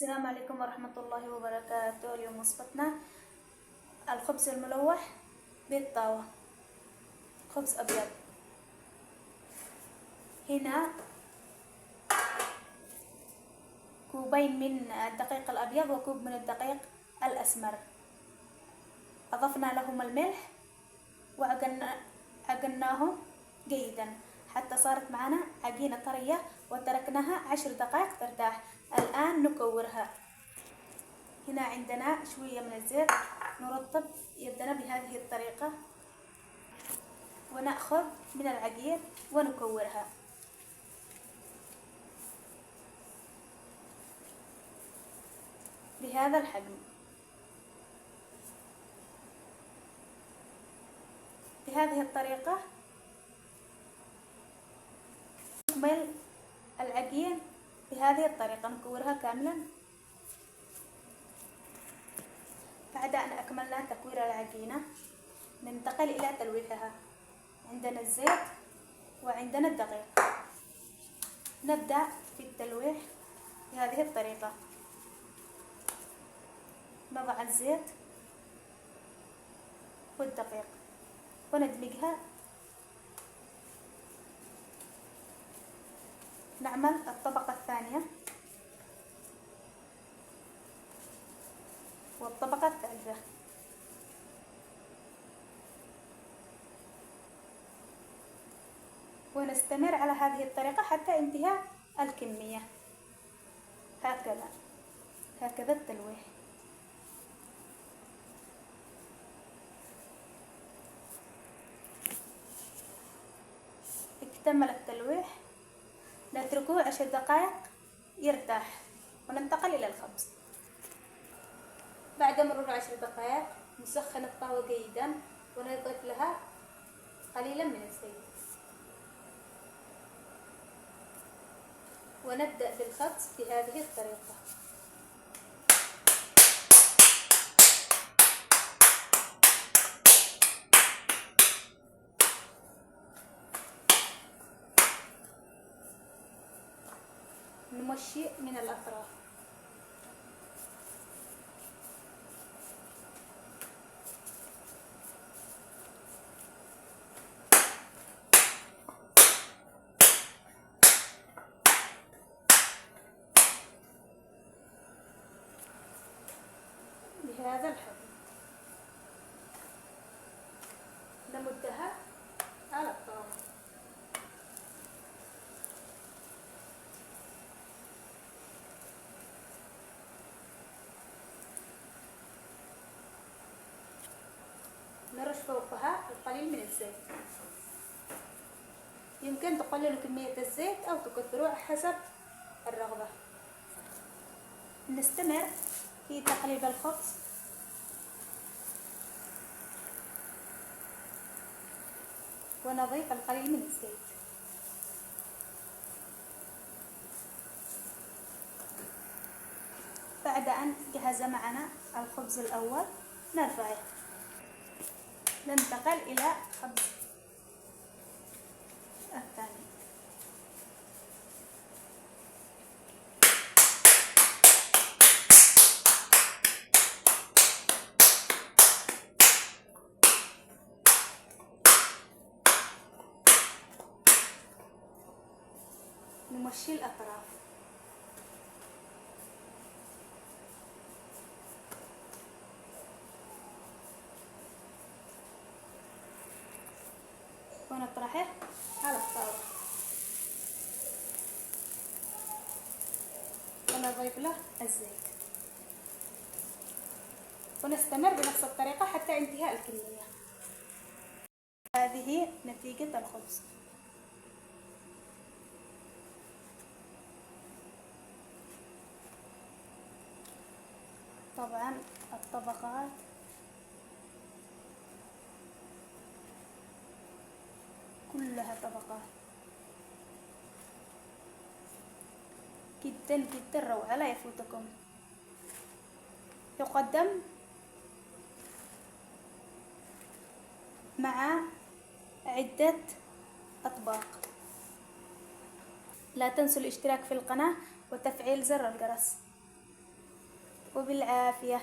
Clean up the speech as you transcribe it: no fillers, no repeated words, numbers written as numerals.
السلام عليكم ورحمة الله وبركاته. اليوم وصفتنا الخبز الملوح بالطاوة، خبز أبيض. هنا كوبين من الدقيق الأبيض وكوب من الدقيق الأسمر، أضفنا لهم الملح وعجناهم جيدا حتى صارت معنا عجينة طرية، وتركناها 10 دقائق ترتاح. الآن نكورها. هنا عندنا شوية من الزيت، نرطب يدنا بهذه الطريقة ونأخذ من العجين ونكورها. بهذا الحجم. بهذه الطريقة نكمل العجين بهذه الطريقة، نكورها كاملا. بعد أن أكملنا تكوير العجينة ننتقل إلى تلويحها. عندنا الزيت وعندنا الدقيق. نبدأ في التلويح بهذه الطريقة. نضع الزيت والدقيق وندمجها. نعمل الطبقة الثانية والطبقة الثالثة. ونستمر على هذه الطريقة حتى انتهاء الكمية. هكذا التلويح. اكتمل التلويح، نتركه 10 دقائق يرتاح وننتقل إلى الخبز. بعد مرور 10 دقائق نسخن الطاوة جيدا ونضيف لها قليلا من الزيت، ونبدأ بالخبز بهذه الطريقة. نمشي من الأطراف. بهذا الحجم. نمدها على الطاولة. نرش فوقها القليل من الزيت. يمكن تقللوا كمية الزيت أو تكثروا حسب الرغبة. نستمر في تقليب الخبز. ونضيف القليل من الزيت. بعد أن جهز معنا الخبز الأول نرفعه. ننتقل إلى الخبز الثاني. نمشي الأطراف. ونطرحه على الطاولة ونضيف له الزيت، ونستمر بنفس الطريقة حتى انتهاء الكمية. هذه نتيجة الخبز. طبعا الطبقات كلها طبقات جدا جدا روعة، لا يفوتكم. يقدم مع عدة أطباق. لا تنسوا الاشتراك في القناة وتفعيل زر الجرس. وبالعافية.